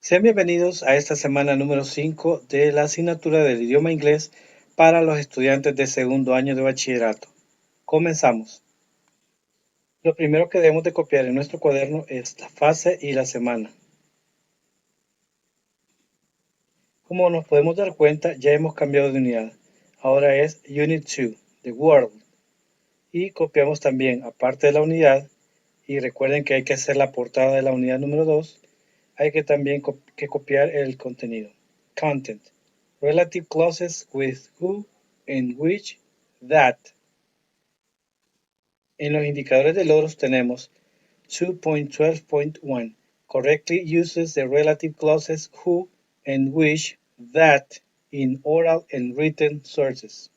Sean bienvenidos a esta semana número 5 de la asignatura del idioma inglés para los estudiantes de segundo año de bachillerato. Comenzamos. Lo primero que debemos de copiar en nuestro cuaderno es la fase y la semana. Como nos podemos dar cuenta, ya hemos cambiado de unidad. Ahora es Unit 2, The World. Y copiamos también, aparte de la unidad, y recuerden que hay que hacer la portada de la unidad número 2, hay que también copiar el contenido. Content. Relative clauses with who and which, that. En los indicadores de logros tenemos 2.12.1. Correctly uses the relative clauses who and which, that in oral and written sources.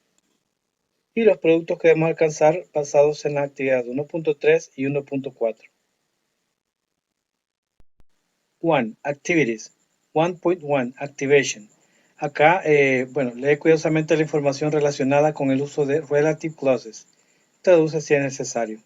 Y los productos que debemos alcanzar basados en la actividad 1.3 y 1.4. 1. Activities. 1.1. Activation. Acá, lee cuidadosamente la información relacionada con el uso de relative clauses. Traduce si es necesario.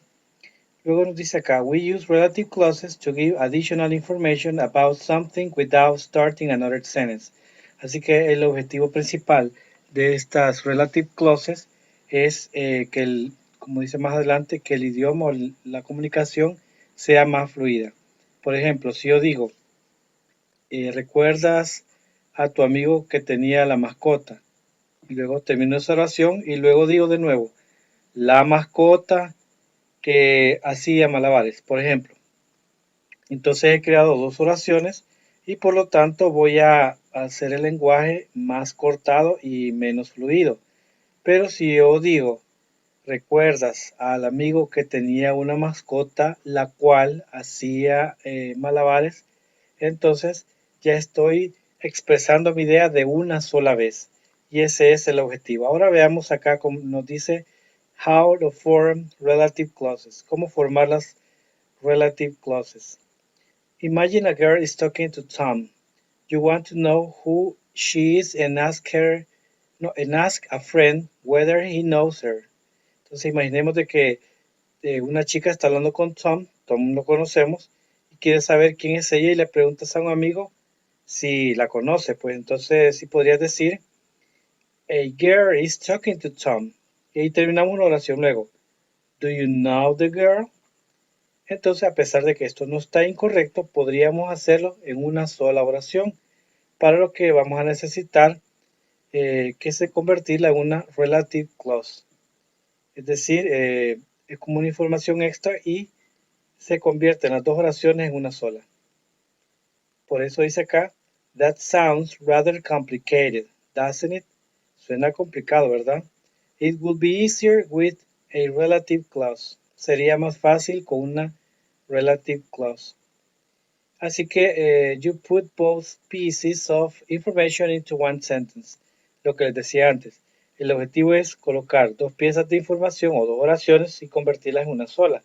Luego nos dice acá, we use relative clauses to give additional information about something without starting another sentence. Así que el objetivo principal de estas relative clauses es como dice más adelante, que el idioma o la comunicación sea más fluida. Por ejemplo, si yo digo, ¿recuerdas a tu amigo que tenía la mascota? Y luego termino esa oración y luego digo de nuevo, la mascota que hacía malabares, por ejemplo. Entonces he creado dos oraciones y por lo tanto voy a hacer el lenguaje más cortado y menos fluido. Pero si yo digo, ¿recuerdas al amigo que tenía una mascota la cual hacía malabares? Entonces ya estoy expresando mi idea de una sola vez y ese es el objetivo. Ahora veamos acá como nos dice how to form relative clauses, cómo formar las relative clauses. Imagine a girl is talking to Tom. You want to know who she is and ask a friend whether he knows her. Entonces imaginemos de que una chica está hablando con Tom lo conocemos, y quiere saber quién es ella y le preguntas a un amigo si la conoce. Pues entonces sí podrías decir, a girl is talking to Tom. Y ahí terminamos una oración luego. Do you know the girl? Entonces, a pesar de que esto no está incorrecto, podríamos hacerlo en una sola oración, para lo que vamos a necesitar que se convertirla en una relative clause. Es decir, es como una información extra y se convierte en las dos oraciones en una sola. Por eso dice acá, that sounds rather complicated, doesn't it? Suena complicado, ¿verdad? It would be easier with a relative clause. Sería más fácil con una relative clause. Así que you put both pieces of information into one sentence. Lo que les decía antes. El objetivo es colocar dos piezas de información o dos oraciones y convertirlas en una sola.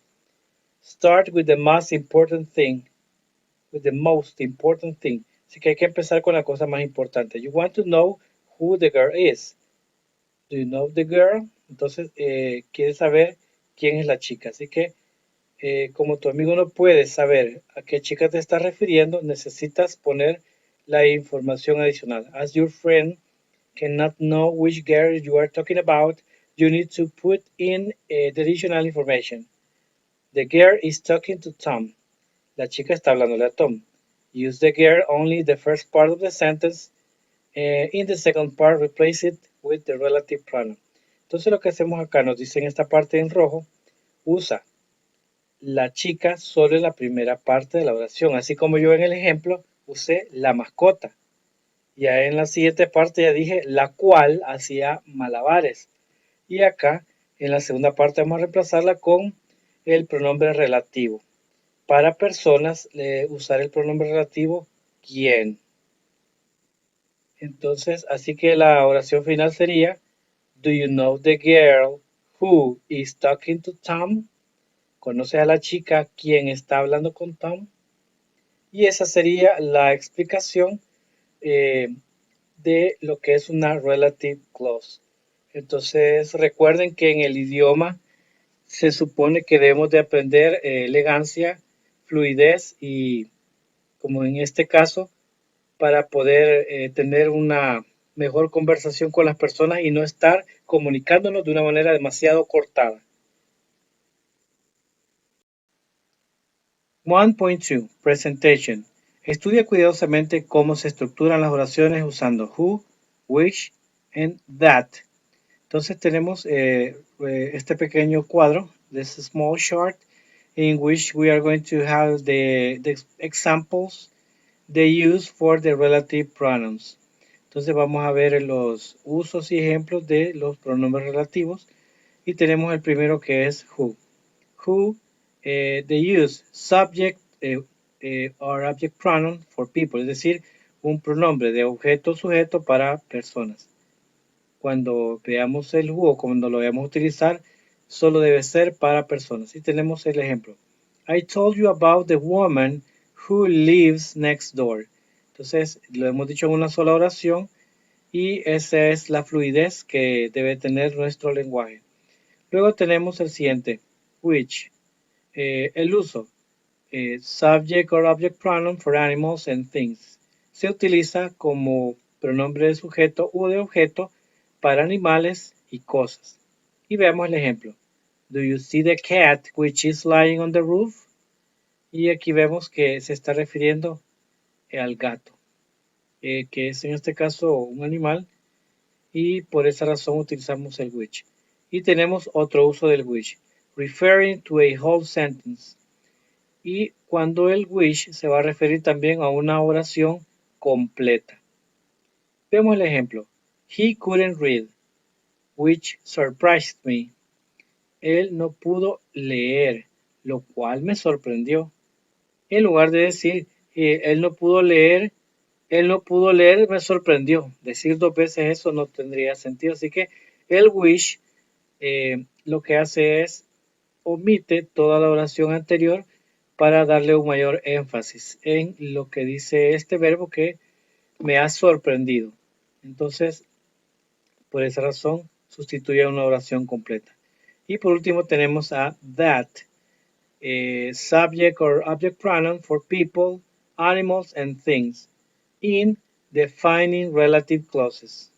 Start with the most important thing. With the most important thing. Así que hay que empezar con la cosa más importante. You want to know who the girl is. Do you know the girl? Entonces, quieres saber quién es la chica. Así que como tu amigo no puede saber a qué chica te estás refiriendo, necesitas poner la información adicional. As your friend cannot know which girl you are talking about, you need to put in the additional information. The girl is talking to Tom. La chica está hablándole a Tom. Use the girl only the first part of the sentence. In the second part, replace it with the relative pronoun. Entonces lo que hacemos acá, nos dice en esta parte en rojo, usa la chica solo en la primera parte de la oración, así como yo en el ejemplo usé la mascota. Ya en la siguiente parte ya dije la cual hacía malabares. Y acá en la segunda parte vamos a reemplazarla con el pronombre relativo. Para personas, usar el pronombre relativo quién. Entonces, así que la oración final sería, do you know the girl who is talking to Tom? ¿Conoces a la chica quien está hablando con Tom? Y esa sería la explicación de lo que es una relative clause. Entonces recuerden que en el idioma se supone que debemos de aprender elegancia, fluidez y como en este caso para poder tener una mejor conversación con las personas y no estar comunicándonos de una manera demasiado cortada. 1.2 Presentation. Estudia cuidadosamente cómo se estructuran las oraciones usando who, which, and that. Entonces tenemos este pequeño cuadro, this small chart, in which we are going to have the examples they use for the relative pronouns. Entonces vamos a ver los usos y ejemplos de los pronombres relativos y tenemos el primero que es who. Who, they use subject or object pronoun for people, es decir, un pronombre de objeto sujeto para personas. Cuando veamos el who o cuando lo vayamos a utilizar, solo debe ser para personas. Y tenemos el ejemplo. I told you about the woman who lives next door. Entonces, lo hemos dicho en una sola oración y esa es la fluidez que debe tener nuestro lenguaje. Luego tenemos el siguiente, which, el uso, subject or object pronoun for animals and things. Se utiliza como pronombre de sujeto o de objeto para animales y cosas. Y veamos el ejemplo. Do you see the cat which is lying on the roof? Y aquí vemos que se está refiriendo al gato, que es en este caso un animal, y por esa razón utilizamos el which. Y tenemos otro uso del which, referring to a whole sentence. Y cuando el which se va a referir también a una oración completa. Vemos el ejemplo. He couldn't read, which surprised me. Él no pudo leer, lo cual me sorprendió. En lugar de decir, él no pudo leer, me sorprendió. Decir dos veces eso no tendría sentido. Así que el which lo que hace es omite toda la oración anterior para darle un mayor énfasis en lo que dice este verbo que me ha sorprendido. Entonces, por esa razón, sustituye a una oración completa. Y por último tenemos a that, subject or object pronoun for people, animals, and things in defining relative clauses.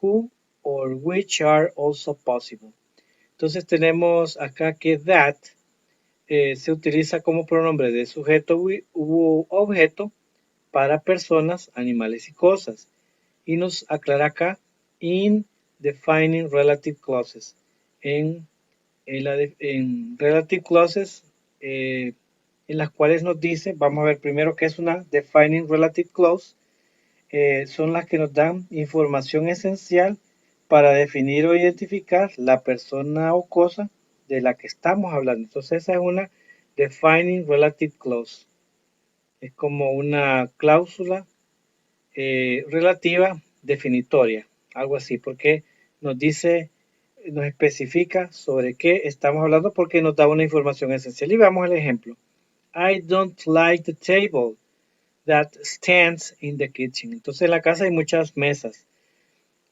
Who or which are also possible. Entonces tenemos acá que that se utiliza como pronombre de sujeto u objeto para personas, animales y cosas. Y nos aclara acá in defining relative clauses. En relative clauses en las cuales nos dice, vamos a ver primero qué es una defining relative clause. Son las que nos dan información esencial para definir o identificar la persona o cosa de la que estamos hablando. Entonces esa es una defining relative clause. Es como una cláusula relativa definitoria, algo así, porque nos dice, nos especifica sobre qué estamos hablando porque nos da una información esencial. Y veamos el ejemplo. I don't like the table that stands in the kitchen. Entonces en la casa hay muchas mesas.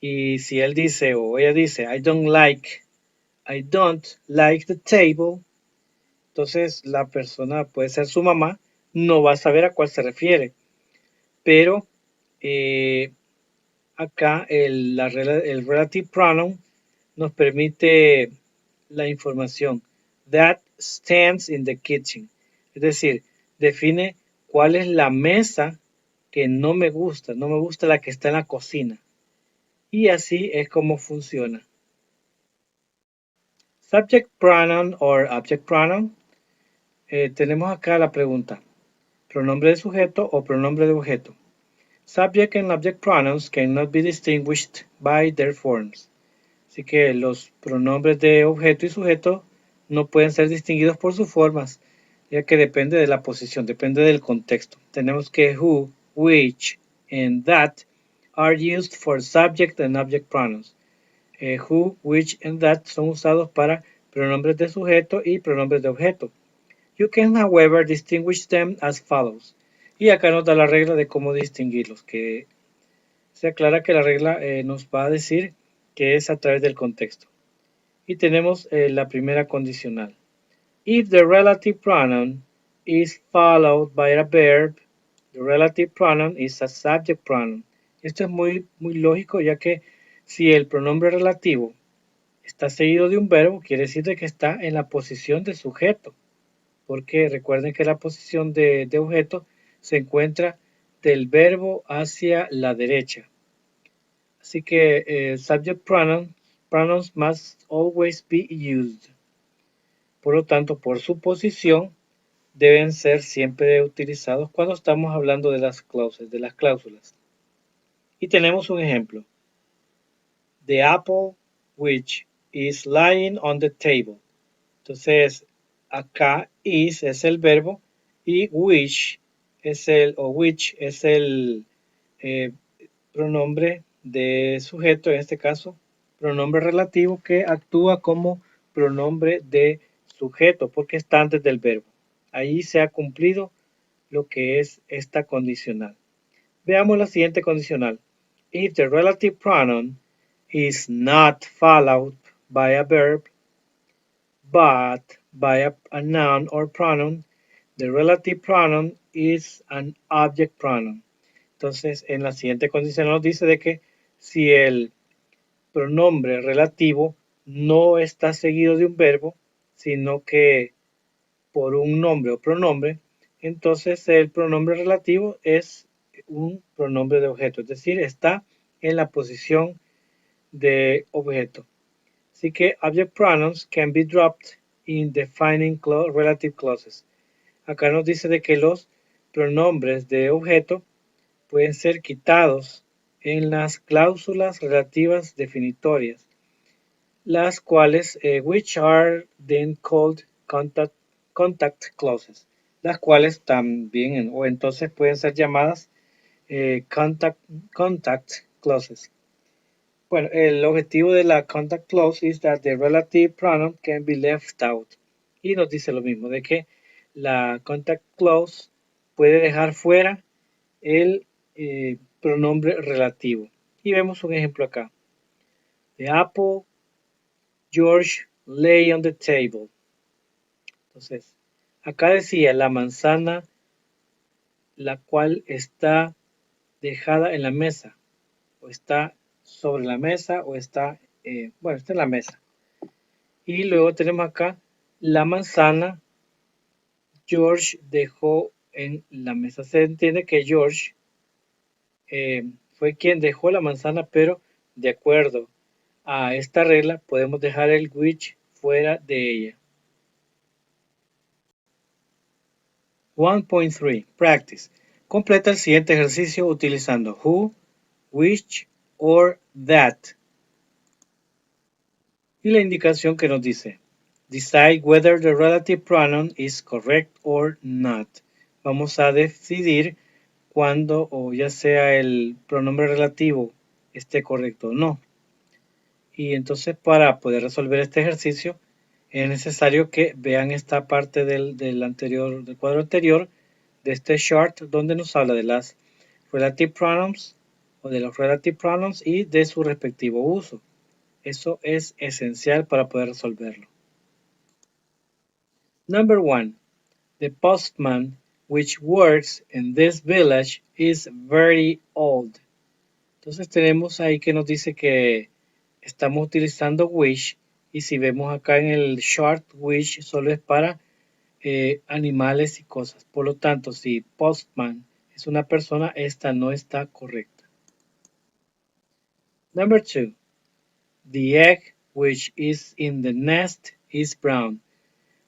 Y si él dice o ella dice, I don't like the table, entonces la persona puede ser su mamá, no va a saber a cuál se refiere. Pero acá el relative pronoun nos permite la información. That stands in the kitchen. Es decir, define cuál es la mesa que no me gusta. No me gusta la que está en la cocina. Y así es como funciona. Subject pronoun or object pronoun. Tenemos acá la pregunta. ¿Pronombre de sujeto o pronombre de objeto? Subject and object pronouns cannot be distinguished by their forms. Así que los pronombres de objeto y sujeto no pueden ser distinguidos por sus formas, ya que depende de la posición, depende del contexto. Tenemos que who, which, and that are used for subject and object pronouns. Who, which, and that son usados para pronombres de sujeto y pronombres de objeto. You can, however, distinguish them as follows. Y acá nos da la regla de cómo distinguirlos, que se aclara que la regla nos va a decir que es a través del contexto. Y tenemos la primera condicional. If the relative pronoun is followed by a verb, The relative pronoun is a subject pronoun. Esto es muy lógico, ya que si el pronombre relativo está seguido de un verbo, quiere decir de que está en la posición de sujeto, porque recuerden que la posición de objeto se encuentra del verbo hacia la derecha. Así que subject pronouns must always be used. Por lo tanto, por su posición, deben ser siempre utilizados cuando estamos hablando de las cláusulas. Y tenemos un ejemplo. The apple which is lying on the table. Entonces, acá is es el verbo y which es el eh, pronombre de sujeto, en este caso, pronombre relativo que actúa como pronombre de sujeto porque está antes del verbo. Ahí se ha cumplido lo que es esta condicional. Veamos la siguiente condicional. If the relative pronoun is not followed by a verb, but by a noun or pronoun, the relative pronoun is an object pronoun. Entonces, en la siguiente condición nos dice de que si el pronombre relativo no está seguido de un verbo, sino que por un nombre o pronombre, entonces el pronombre relativo es un pronombre de objeto, es decir, está en la posición de objeto. Así que object pronouns can be dropped in defining relative clauses. Acá nos dice de que los pronombres de objeto pueden ser quitados en las cláusulas relativas definitorias, las cuales, which are then called contact clauses, las cuales también o entonces pueden ser llamadas contact clauses. Bueno, el objetivo de la contact clause is that the relative pronoun can be left out. Y nos dice lo mismo, de que la contact clause puede dejar fuera el pronombre relativo. Y vemos un ejemplo acá. The apple George lay on the table. Entonces, acá decía la manzana, la cual está dejada en la mesa, o está sobre la mesa, o está, está en la mesa. Y luego tenemos acá la manzana George dejó en la mesa. Se entiende que George fue quien dejó la manzana, pero de acuerdo a esta regla podemos dejar el which fuera de ella. 1.3 Practice. Completa el siguiente ejercicio utilizando who, which or that. Y la indicación que nos dice, decide whether the relative pronoun is correct or not. Vamos a decidir cuando o ya sea el pronombre relativo esté correcto o no. Y entonces para poder resolver este ejercicio es necesario que vean esta parte del cuadro anterior de este chart donde nos habla de las relative pronouns o de los relative pronouns y de su respectivo uso. Eso es esencial para poder resolverlo. Number 1. The postman which works in this village is very old. Entonces tenemos ahí que nos dice que estamos utilizando which y si vemos acá en el chart which solo es para animales y cosas. Por lo tanto, si postman es una persona, esta no está correcta. Number 2. The egg which is in the nest is brown.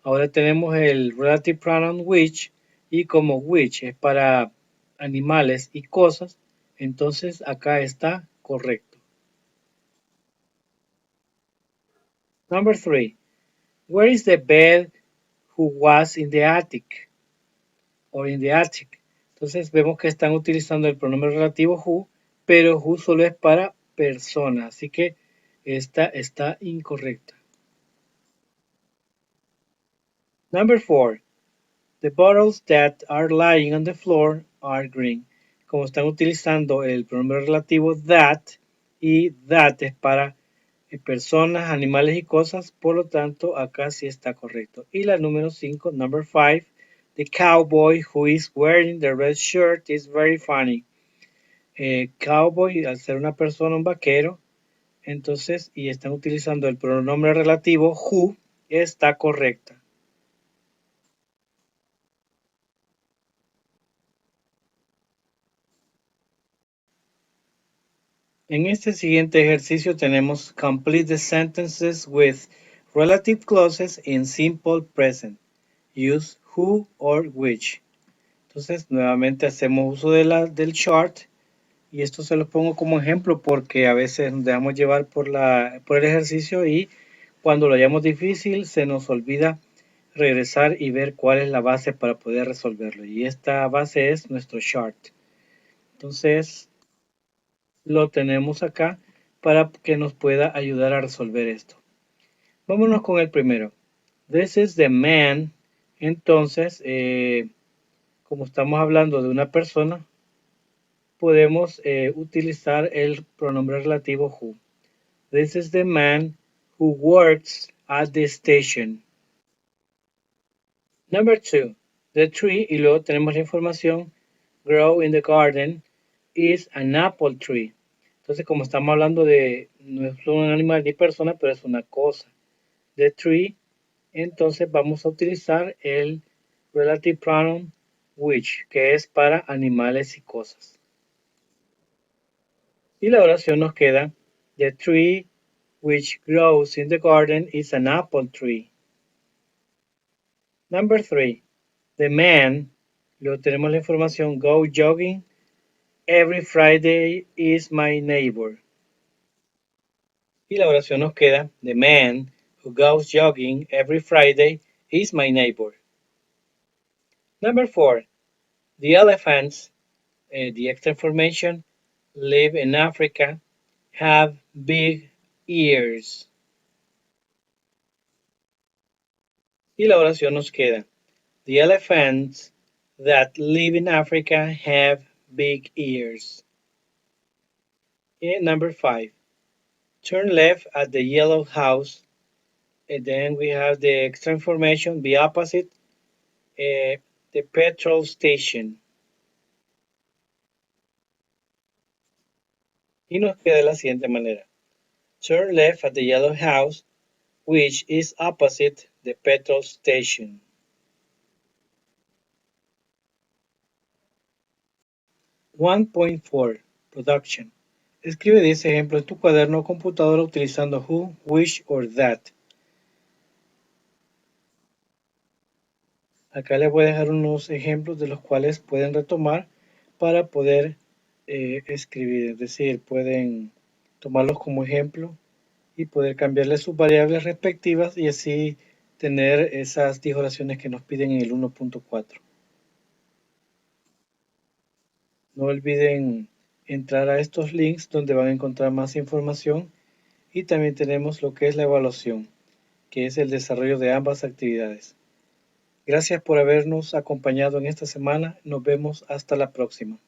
Ahora tenemos el relative pronoun which y como which es para animales y cosas, entonces acá está correcto. Number 3. Where is the bed who was in the attic? Or in the attic. Entonces vemos que están utilizando el pronombre relativo who, pero who solo es para personas, así que esta está incorrecta. Number 4. The bottles that are lying on the floor are green. Como están utilizando el pronombre relativo that y that es para personas, animales y cosas, por lo tanto acá sí está correcto. Y la número 5, number 5, The cowboy who is wearing the red shirt is very funny. Cowboy, al ser una persona, un vaquero, entonces, y están utilizando el pronombre relativo who, está correcta. En este siguiente ejercicio tenemos complete the sentences with relative clauses in simple present. Use who or which. Entonces, nuevamente hacemos uso del chart y esto se lo pongo como ejemplo porque a veces nos dejamos llevar por el ejercicio y cuando lo hayamos difícil se nos olvida regresar y ver cuál es la base para poder resolverlo. Y esta base es nuestro chart. Entonces, lo tenemos acá para que nos pueda ayudar a resolver esto. Vámonos con el primero. This is the man. Entonces, como estamos hablando de una persona, podemos utilizar el pronombre relativo who. This is the man who works at the station. Number two, the tree, y luego tenemos la información, grow in the garden is an apple tree. Entonces, como estamos hablando de, no es un animal ni persona, pero es una cosa. The tree, entonces vamos a utilizar el relative pronoun which, que es para animales y cosas. Y la oración nos queda, the tree which grows in the garden is an apple tree. Number three, the man, luego tenemos la información, go jogging every Friday is my neighbor. Y la oración nos queda, the man who goes jogging every Friday is my neighbor. Number four, the elephants, the extra information, live in Africa, have big ears. Y la oración nos queda, the elephants that live in Africa have big ears. And number five, turn left at the yellow house. And then we have the extra information, the opposite, the petrol station. Y nos queda de la siguiente manera. Turn left at the yellow house, which is opposite the petrol station. 1.4 Production. Escribe 10 ejemplos en tu cuaderno o computadora utilizando who, which or that. Acá les voy a dejar unos ejemplos de los cuales pueden retomar para poder escribir. Es decir, pueden tomarlos como ejemplo y poder cambiarle sus variables respectivas y así tener esas 10 oraciones que nos piden en el 1.4. No olviden entrar a estos links donde van a encontrar más información y también tenemos lo que es la evaluación, que es el desarrollo de ambas actividades. Gracias por habernos acompañado en esta semana. Nos vemos hasta la próxima.